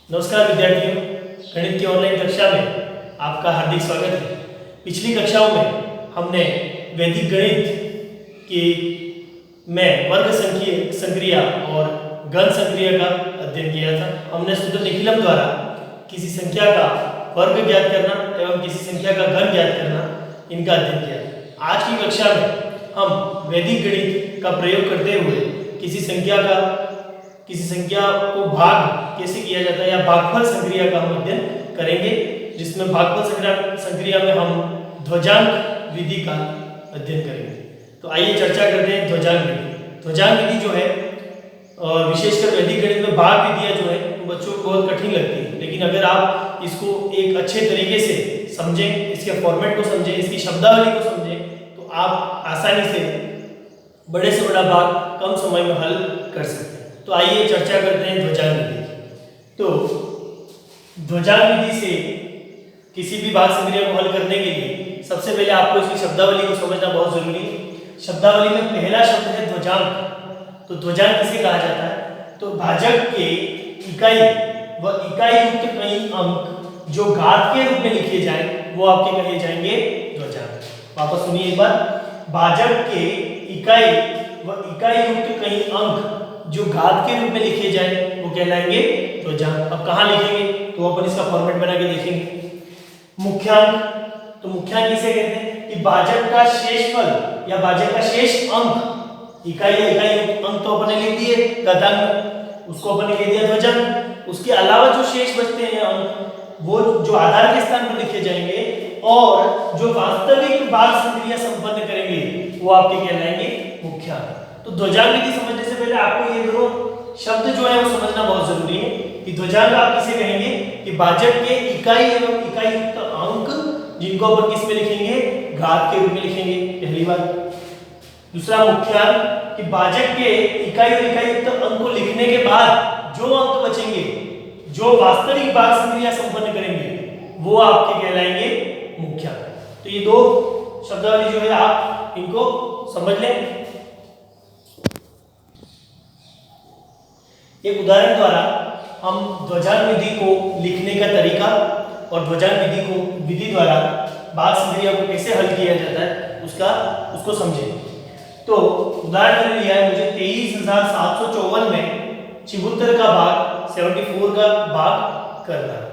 नमस्कार विद्यार्थियों, गणित की ऑनलाइन कक्षा में आपका हार्दिक स्वागत है। पिछली कक्षाओं में हमने वैदिक गणित की में वर्ग संक्रिया और घन संक्रिया का अध्ययन किया था। हमने सूत्र निखिलम द्वारा किसी संख्या का वर्ग ज्ञात करना एवं किसी संख्या का घन ज्ञात करना इनका अध्ययन किया। आज की कक्षा में हम वैदिक गणित का प्रयोग करते हुए किसी संख्या को भाग कैसे किया जाता है या भागफल संक्रिया का हम अध्ययन करेंगे, जिसमें भागफल संक्रिया में हम ध्वजांक विधि का अध्ययन करेंगे। तो आइए चर्चा करते हैं ध्वजांक विधि। ध्वजांक विधि जो है विशेषकर वैदिक गणित में भाग विधियां जो है बच्चों को बहुत कठिन लगती है, लेकिन अगर आप इसको एक अच्छे तरीके से समझें, इसके फॉर्मेट को समझें, इसकी शब्दावली को समझें, तो आप आसानी से बड़े से बड़ा भाग कम समय में हल कर सकते हैं। तो आइए चर्चा करते हैं ध्वजांक विधि की। तो ध्वजांक विधि से किसी भी भाग संक्रिया को हल करने के लिए सबसे पहले आपको इसकी शब्दावली को समझना बहुत जरूरी है। शब्दावली में पहला शब्द है ध्वजांक। तो ध्वजांक किसे कहा जाता है? तो भाजक के इकाई व इकाई युक्त कई अंक जो घात के रूप में लिखे जाए वो आपके कहे जाएंगे ध्वजांक। वापस सुनिए एक बार। भाजक के इकाई व इकाई युक्त कई अंक जो घात के रूप में लिखे जाए वो कहलाएंगे ध्वजांक। अब कहाँ लिखेंगे? तो अपन इसका फॉर्मेट बना के देखेंगे। मुख्यांक। तो मुख्यांक किसे कहते हैं? कि भाजक का शेषफल या भाजक का शेष अंक, इकाई या इकाई अंक तो अपन ने लिख दिए घातांक, उसको अपन ने कह दिया ध्वजांक। उसके अलावा जो शेष बचते हैं अंक वो जो आधार के स्थान पर लिखे जाएंगे और जो वास्तविक भाग संक्रिया संपन्न करेंगे वो आपके कहलाएंगे मुख्यांक। तो ध्वजांक विधि समझने से पहले आपको ये दोनों शब्द जो है वो समझना बहुत जरूरी है कि ध्वजांक आप किसे कहेंगे? कि भाजक के इकाई एवं इकाई युक्त अंक जिनको अपन किस में लिखेंगे? घात के रूप में लिखेंगे, पहली बात। दूसरा मुख्यांक कि भाजक के इकाई और इकाई युक्त अंक को लिखने के बाद जो अंक बचेंगे, जो वास्तविक भाग संक्रिया संपन्न करेंगे वो आपके कहलाएंगे मुख्यांक। तो ये दो शब्दावली जो है आप इनको समझ लें। एक उदाहरण द्वारा हम ध्वजांक विधि को लिखने का तरीका और ध्वजांक विधि द्वारा भाग संक्रिया को कैसे हल किया जाता है उसको समझें। तो उदाहरण मैंने लिया है, मुझे 23,754 में 74 का भाग 74 का भाग करना है।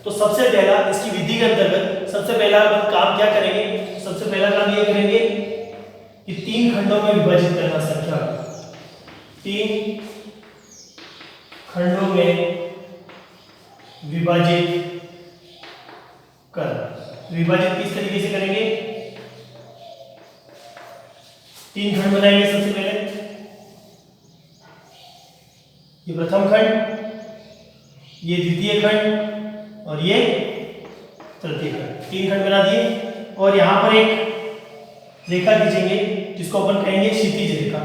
तो सबसे पहला इसकी विधि के अंतर्गत सबसे पहला अपन काम क्या करेंगे? सबसे पहला काम ये करेंगे कि 3 खंडों में विभाजित करना संख्या को। 3 खंडों में विभाजित कर। विभाजित किस तरीके से करेंगे? 3 खंड बनाएंगे। सबसे पहले ये प्रथम खंड, ये द्वितीय खंड और ये तृतीय खंड। 3 खंड बना दिए और यहां पर एक रेखा खींचेंगे जिसको अपन कहेंगे क्षितिज रेखा।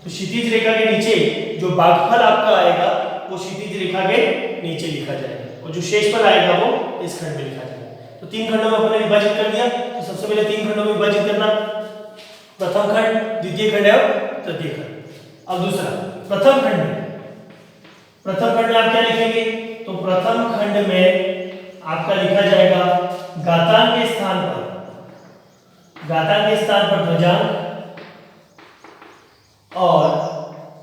तो क्षितिज रेखा के नीचे जो भागफल आपका आएगा वो क्षितिज रेखा के नीचे लिखा जाएगा और जो शेषफल आएगा वो इस खंड में लिखा जाएगा। तो 3 खंडों में हमने विभाजित कर दिया। तो सबसे पहले 3 खंडों में विभाजित करना, प्रथम खंड, द्वितीय खंड और तृतीय खंड। अब दूसरा प्रथम खंड में आप क्या लिखेंगे? तो प्रथम खंड में आपका लिखा जाएगा घातांक के स्थान पर ध्वजांक और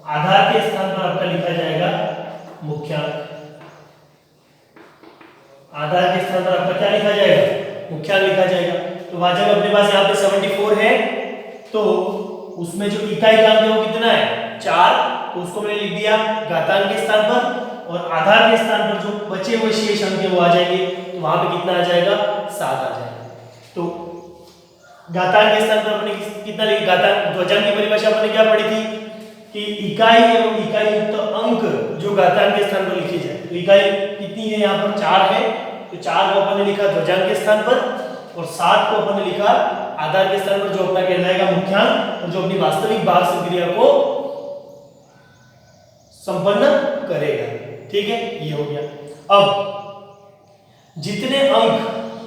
आधार के स्थान पर आपका लिखा जाएगा मुख्यांक। आधार के स्थान पर आपका क्या लिखा जाएगा? मुख्यांक लिखा जाएगा। तो भाजक अपने पास यहाँ पे 74 है, तो उसमें जो इकाई अंक है वो कितना है? 4। तो उसको मैंने लिख दिया घातांक के स्थान पर और आधार के स्थान पर जो बचे हुए शेष अंक है वो आ जाएंगे। तो वहां पे कितना आ जाएगा? 7 आ जाएगा। तो घातांक के स्थान पर अपने कितना लिखा? घातांक ध्वजांक की परिभाषा अपने क्या पढ़ी थी कि इकाई एवं इकाई युक्त अंक जो घातांक के स्थान पर लिखे जाए। तो इकाई कितनी है? यहाँ पर 4 है, तो 4 को अपन ने लिखा ध्वजांक के स्थान पर और 7 को अपन ने लिखा आधार के स्थान पर, जो अपना कहलाएगा मुख्यांक और जो अपनी वास्तविक भाग संक्रिया को संपन्न करेगा। ठीक है, ये हो गया। अब जितने अंक,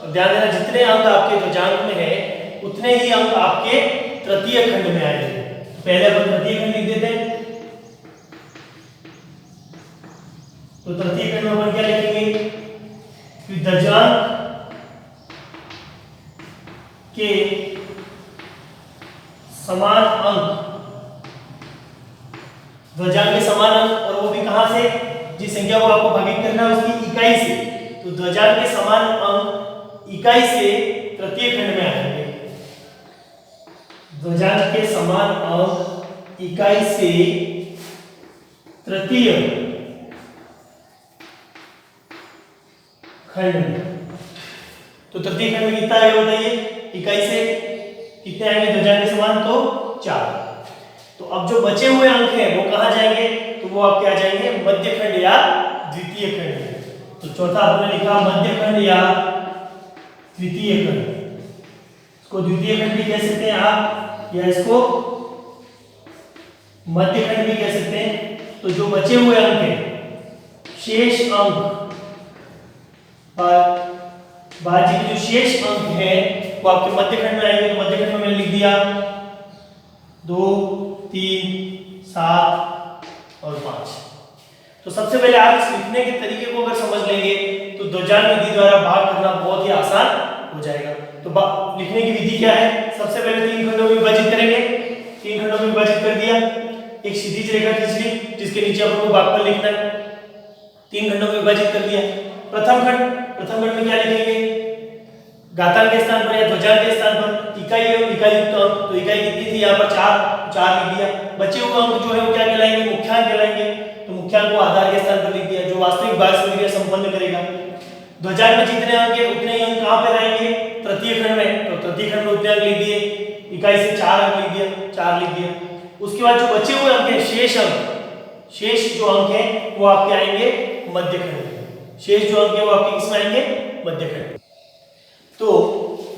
ध्यान देना, जितने अंक आपके ध्वजांक में है उतने ही अंक आपके तृतीय खंड में आएंगे। पहले अपन तृतीय खंड लिख देते हैं। तो तृतीय खंड में अपन क्या लिखेंगे कि ध्वजांक के समान अंक, ध्वजांक के समान अंक, और वो भी कहां से, जिस संख्या को आपको भागित करना है उसकी इकाई से। तो ध्वजांक के समान अंक इकाई से तृतीय खंड में आएंगे। ध्वजांक के समान अंक इकाई से तृतीय खंड में। तो तृतीय खंड में कितना आएगा बताइए, इकाई से कितने आएंगे ध्वजांक के समान, तो 4। तो अब जो बचे हुए अंक हैं वो कहां जाएंगे, तो वो आपके आ जाएंगे मध्य खंड या द्वितीय खंड में। तो चौथा आपने लिखा मध्य खंड या द्वितीय खंड। इसको द्वितीय खंड भी कह सकते हैं आप, या इसको मध्य खंड भी कह सकते हैं। तो जो बचे हुए अंक हैं, शेष अंक भाज्य के जो शेष अंक हैं वो आपके मध्य खंड में आएंगे। तो मध्य खंड में मैंने लिख दिया 2, 3, 7 और 5। तो सबसे पहले आप इस लिखने के तरीके को अगर समझ लेंगे तो ध्वजांक विधि द्वारा भाग करना बहुत ही आसान हो जाएगा। तो लिखने की विधि क्या है, सबसे पहले 3 खंडों में विभाजित करेंगे। 3 खंडों में विभाजित कर दिया, एक क्षैतिज रेखा खींच ली जिसके नीचे अपन को भागफल लिखना है। 3 खंडों में विभाजित कर दिया। प्रथम खंड में क्या लिखेंगे, घातांक के स्थान पर या ध्वजांक के स्थान पर इकाई एवं इकाई युक्त अंक। तो इकाई कितनी थी यहाँ पर 4 लिख दिया। बचे हुए अंक जो है वो क्या कहलाएंगे, मुख्यांक कहलाएंगे। तो मुख्यांक को आधार के स्थान पर लिख दिया, जो वास्तविक भाग संक्रिया संपन्न करेगा। ध्वजांक में जितने अंक है उतने ही अंक कहां पे रहेंगे, तृतीय खंड में। तो तृतीय खंड में उतने अंक लिख दिए, इकाई से 4 अंक लिख दिया, 4 लिख दिया। उसके बाद जो बचे हुए अंक हैं, शेष जो अंक हैं वो आपके आएंगे मध्य खंड में। शेष जो अंक है वो आपके किसमें आएंगे, मध्य खंड। तो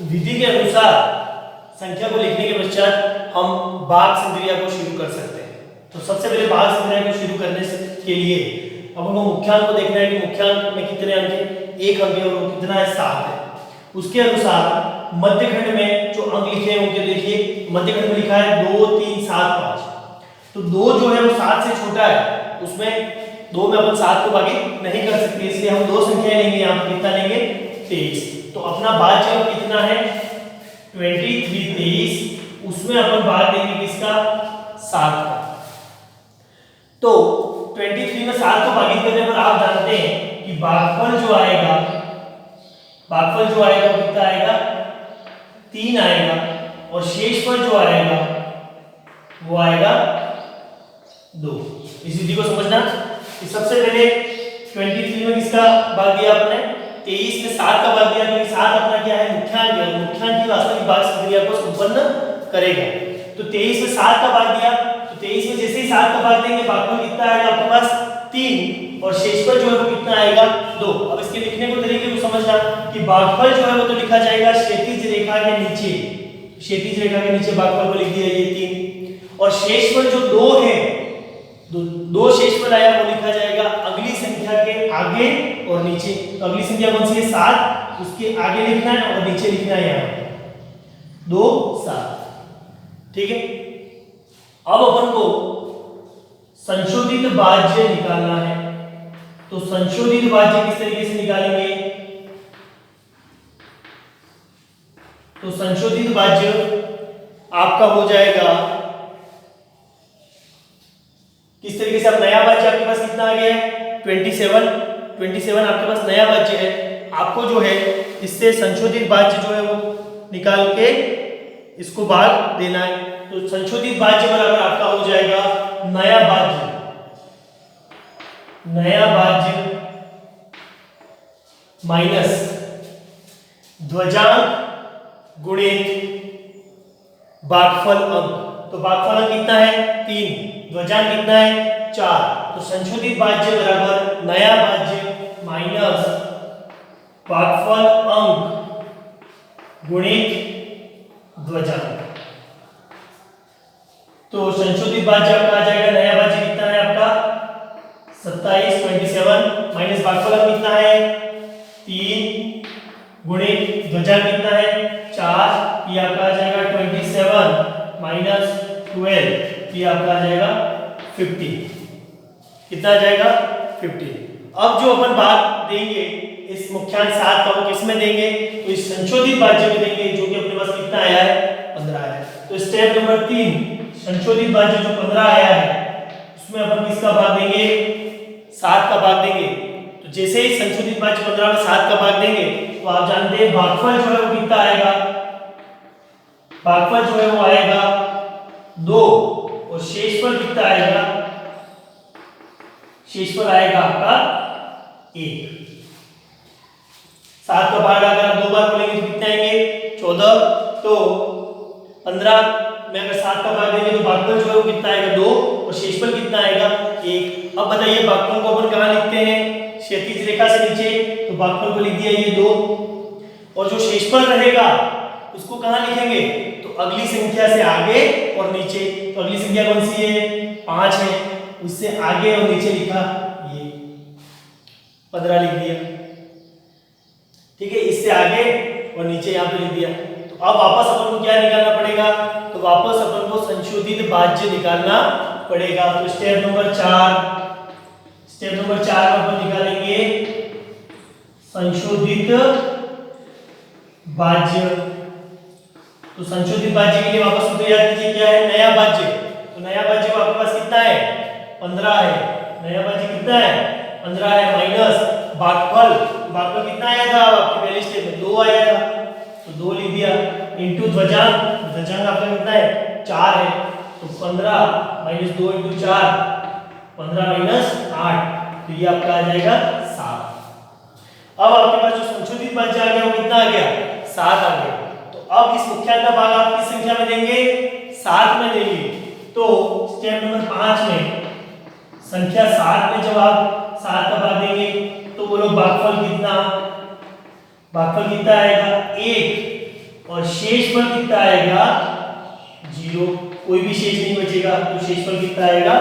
विधि के अनुसार संख्या को लिखने के पश्चात हम भाग संक्रिया को शुरू कर सकते हैं। तो सबसे पहले भाग संक्रिया को शुरू करने के लिए अब हमको मुख्यांक को देखना है कि मुख्यांक में कितने अंक हैं, 1 अंक है और वो कितना है, 7 है। उसके अनुसार मध्य खंड में जो अंक लिखे हैं उनके देखिए, मध्य खंड में लिखा है 2, 3, 7, 5। तो 2 जो है वो 7 से छोटा है, उसमें 2 में अपन 7 को भागित नहीं कर सकते, इसलिए हम 2 संख्याएं लेंगे। यहाँ पर कितना लेंगे, 23। तो अपना भाज्य कितना है, 23, 23। उसमें अपन भाग देंगे किसका, 7 का। तो 23 में 7 को भागित करने पर आप जानते हैं कि भागफल जो आएगा वो कितना आएगा, 3 आएगा। और शेषफल जो आएगा वो आएगा 2। इस विधि को समझना कि सबसे पहले 23 में किसका भाग दिया आपने, 23 में 7 का भाग दिया, क्योंकि 7 अपना क्या है, मुख्यांक है। मुख्यांक की वास्तविक भाग संक्रिया को संपन्न करेगा। तो 23 में 7 का भाग दिया, तो 23 में जैसे ही 7 का भाग देंगे भागफल कितना आएगा आपके पास, 3। और शेषफल जो है वो कितना आएगा, 2। अब इसके लिखने को तरीके को समझना कि भागफल जो है वो तो लिखा जाएगा क्षैतिज रेखा के नीचे, क्षैतिज रेखा के नीचे भागफल को लिख दिया ये 3। और शेषफल जो 2 है, 2 शेषफल आया वो लिखा जाएगा अगली संख्या के आगे और नीचे। तो अगली संख्या कौन सी है, 7, उसके आगे लिखना है और नीचे लिखना है यहाँ 2, 7। ठीक है। अब अपन को संशोधित भाज्य निकालना है। तो संशोधित भाज्य किस तरीके से निकालेंगे, तो संशोधित भाज्य आपका हो जाएगा किस तरीके से। अब नया भाज्य आपके पास कितना आ गया है, 27 आपके पास नया भाज्य है। आपको जो है इससे संशोधित भाज्य जो है वो निकाल के इसको भाग देना है। तो संशोधित भाज्य बराबर आपका हो जाएगा नया भाज्य माइनस ध्वजांक गुणित भागफल अंक। तो भागफल अंक कितना है, 3, ध्वजांक कितना है, 4। तो संशोधित भाज्य बराबर नया भाज्य माइनस भागफल अंक गुणित ध्वजांक। तो संशोधित भाज्य आपका आ जाएगा, नया भाज्य कितना है आपका 27 माइनस भागफल अंक कितना है 3 गुणित ध्वजांक कितना है 4, ये आपका आ जाएगा 27 माइनस 12, ये आपका आ जाएगा 50। कितना आ जाएगा 50। अब जो अपन भाग देंगे इस मुख्यांक 7 का वो किसमें देंगे, तो इस संशोधित भाज्य में देंगे, जो कि अपने पास कितना आया है 15 आया है। तो स्टेप नंबर 3 संशोधित भाज्य जो 15 आया है उसमें अपन किसका भाग देंगे, 7 का भाग देंगे। तो जैसे ही संशोधित भाज्य 15 में 7 का भाग देंगे तो आप जानते हैं भागफल जो है वो कितना आएगा, भागफल जो है वो आएगा 2 और शेषफल कितना आएगा, शेषफल आएगा आपका 1। 7 का भाग अगर आप 2 बार बोलेंगे तो कितने आएंगे 14। तो 15 में अगर 7 का भाग देंगे तो भागफल जो है वो कितना आएगा 2 और शेषफल कितना आएगा 1। अब बताइए भागफल को अपन कहां लिखते हैं, क्षैतिज रेखा से नीचे, तो भागफल को लिख दिया ये 2 और जो शेषफल रहेगा उसको कहां लिखेंगे, तो अगली संख्या से आगे और नीचे। तो अगली संख्या कौन सी है 5 है, उससे आगे और नीचे लिखा ये 15 लिख दिया, ठीक है, इससे आगे और नीचे यहाँ पे लिख दिया। तो अब वापस अपन को क्या निकालना पड़ेगा, तो वापस अपन को संशोधित भाज्य निकालना पड़ेगा। तो स्टेप नंबर 4 में अपन निकालेंगे संशोधित भाज्य। तो संशोधित भाज्य के लिए वापस सूत्र याद कीजिए क्या है, नया भाज्य। तो नया भाज्य आपके पास कितना है 15 है, नया भाज्य कितना है 15 है, माइनस भागफल, भागफल कितना आया था आपके पहले स्टेप में 2 आया था, तो 2 लिख दिया, इंटू ध्वजांक, ध्वजांक आपका कितना है 4 है, तो 15 माइनस 2 इंटू 4 15 माइनस 8, तो ये आपका आ जाएगा 7। अब आपके पास जो संशोधित भाज्य आ गया वो कितना आ गया 7 आ गया। तो अब इस मुख्यांक का भाग आप किस संख्या में देंगे 7 में देंगे। तो स्टेप नंबर 5 में संख्या 7 में जब आप 7 का भाग देंगे तो बोलो भागफल कितना, भागफल कितना आएगा 1 और शेषफल कितना आएगा 0, कोई भी शेष नहीं बचेगा, तो शेषफल कितना आएगा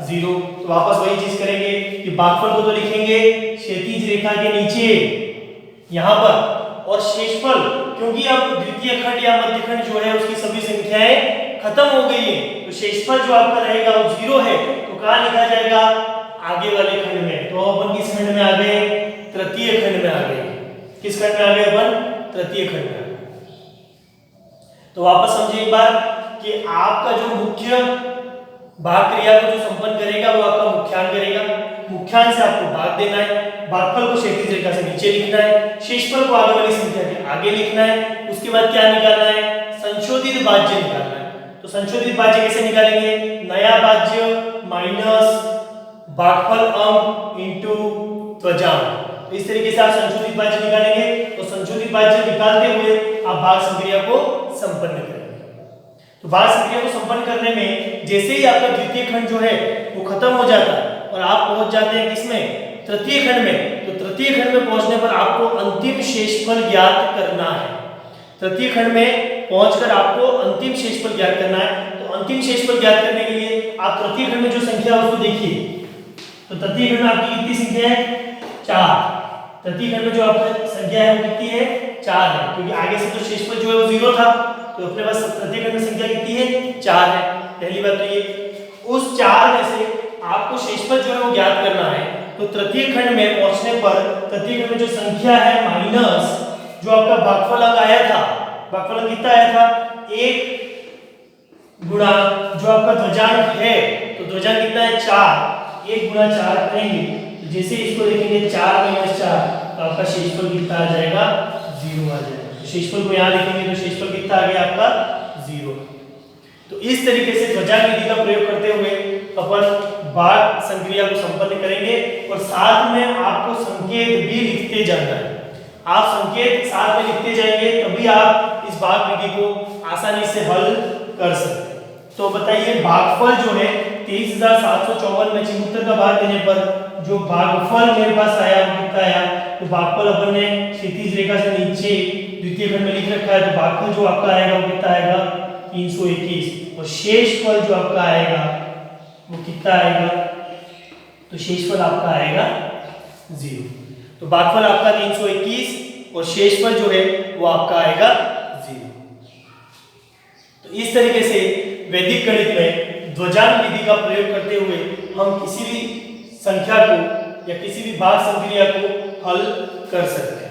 0। तो वापस वही चीज करेंगे कि भागफल को तो लिखेंगे क्षैतिज रेखा के नीचे यहां पर, और शेषफल क्योंकि अब द्वितीय खंड या मध्य खंड जो है उसकी सभी संख्याएं खत्म हो गई है, तो शेषफल जो आपका रहेगा वो 0 है, तो कहां लिखा जाएगा आगे वाले खंड में। तो अपन किस खंड में आ गए, तृतीय खंड में आ गए। किस खंड में आ गए अपन, तृतीय खंड में। तो वापस समझिए एक बार कि आपका जो मुख्य भाग क्रिया को जो संपन्न करेगा वो आपका मुख्यांक करेगा, मुख्यांक से आपको भाग देना है, भागफल को क्षैतिज रेखा से नीचे लिखना है, शेषफल को आगे वाली संख्या के आगे लिखना है, उसके बाद क्या निकालना है संशोधित भाज्य निकालना है। तो संशोधित भाज्य कैसे निकालेंगे, नया भाज्य माइनस भागफल अंक इंटू ध्वजांक। तो इस तरीके से आप संशोधित भाज्य निकालेंगे। तो संशोधित भाज्य निकालते हुए आप भाग संक्रिया को संपन्न करेंगे। तो भाग संक्रिया को संपन्न करने में जैसे ही आपका द्वितीय खंड जो है वो खत्म हो जाता है और आप पहुंच जाते हैं किसमें, तृतीय खंड में। तो तृतीय खंड में पहुंचने पर आपको अंतिम शेषफल ज्ञात करना है। तृतीय खंड में पहुंचकर आपको अंतिम शेषफल ज्ञात करना है। तो अंतिम शेषफल ज्ञात करने के लिए आप तृतीय खंड में जो संख्या है उसको देखिए। तो तृतीय खंड में आपकी कितनी संख्या है 4। तृतीय खंड में जो आपकी संख्या है वो कितनी है 4 है, क्योंकि आगे से तो शेषफल जो है वो 0 था, तो अपने पास तृतीय खंड में संख्या कितनी है 4 है। पहली बात तो ये, उस 4 में से आपको शेषफल जो है वो ज्ञात करना है। तो तृतीय खंड में पहुंचने पर तृतीय खंड में जो संख्या है माइनस जो आपका भागफल अंक आया था, भागफल अंक कितना आया था 1 गुणा जो आपका ध्वजांक है, तो ध्वजांक कितना है 4, 1 गुणा 4 करेंगे। तो जैसे इसको देखेंगे 4 माइनस 4, तो आपका शेषफल कितना आ जाएगा 0 आ जाएगा। तो शेषफल को यहाँ लिखेंगे तो शेषफल कितना आ गया आपका 0। तो इस तरीके से ध्वजांक विधि का प्रयोग करते हुए अपन भाग संक्रिया को संपन्न करेंगे और साथ में आपको संकेत भी लिखते जाना है। आप संकेत साथ में लिखते जाएंगे तभी आप इस भाग विधि को आसानी से हल कर सकते हैं। तो बताइए भागफल जो है 23,754 में चिन्होत्तर का भाग देने पर जो भागफल मेरे पास आया वो कितना आया, तो भागफल अपन ने क्षैतिज रेखा से नीचे द्वितीय खंड में लिख रखा है। तो भागफल जो आपका आएगा वो कितना आएगा 321 और शेषफल जो आपका आएगा वो कितना आएगा, तो शेषफल आपका आएगा 0। तो भागफल आपका 321 और शेषफल जो है वो आपका आएगा 0। तो इस तरीके से वैदिक गणित में ध्वजांक विधि का प्रयोग करते हुए हम किसी भी संख्या को या किसी भी भाग संक्रिया को हल कर सकते हैं।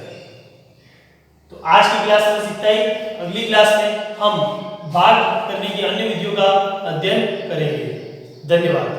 तो आज की क्लास में बस इतना ही। अगली क्लास में हम भाग करने की अन्य विधियों का अध्ययन करेंगे। धन्यवाद।